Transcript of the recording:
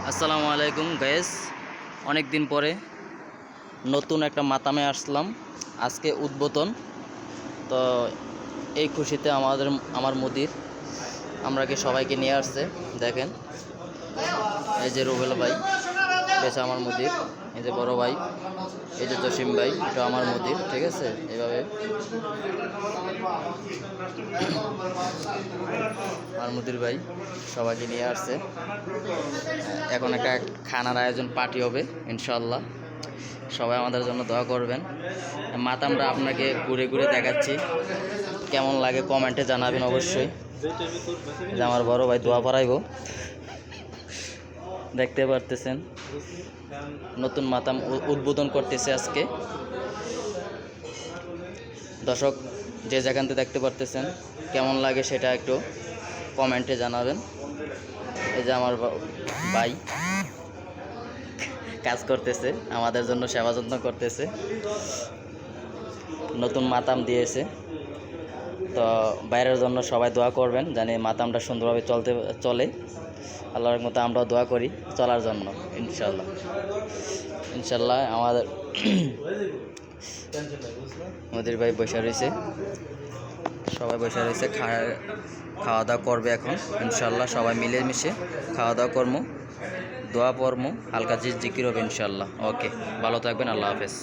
আসসালামু আলাইকুম গাইস, অনেক দিন পরে নতুন একটা মাতামে আসলাম। আজকে উদ্বোধন। তো এই খুশিতে আমার মুদির আমরাকে সবাইকে নিয়ে আসছে। দেখেন, এই যে রুবেল ভাই, এটা আমার মুদির। এই যে বড় ভাই, এই যে জসিম ভাই, এটা আমার মুদির। ঠিক আছে, এইভাবে আমার মুদির ভাই সবাইকে নিয়ে আসছে। এখন একটা খানার আয়োজন, পার্টি হবে ইনশাল্লাহ। সবাই আমাদের জন্য দোয়া করবেন। মাতামটা আপনাকে ঘুরে ঘুরে দেখাচ্ছি, কেমন লাগে কমেন্টে জানাবেন অবশ্যই। যে আমার বড় ভাই দোয়া পড়াইব, দেখতে পারতেছেন নতুন মাতাম উদ্বোধন করতেছে আজকে। দর্শক যে যেখানতে দেখতে পারতেছেন, কেমন লাগে সেটা একটু কমেন্টে জানাবেন। এই যে আমার ভাই কাজ করতেছে, আমাদের জন্য সেবা যত্ন করতেছে, নতুন মাতাম দিয়েছে। তো বাইরের জন্য সবাই দোয়া করবেন, জানি মাতামটা সুন্দরভাবে চলে। আল্লাহর মতো আমরাও দোয়া করি চলার জন্য ইনশাল্লাহ। ইনশাল্লাহ আমাদের মোদির ভাই বসে রয়েছে, সবাই বসে রয়েছে, খাওয়া দাওয়া করবে এখন ইনশাল্লাহ। সবাই মিলেমিশে খাওয়া দাওয়া করবো, দোয়া পড়বো, হালকা জিকির হবে ইনশাল্লাহ। ওকে, ভালো থাকবেন, আল্লাহ হাফেজ।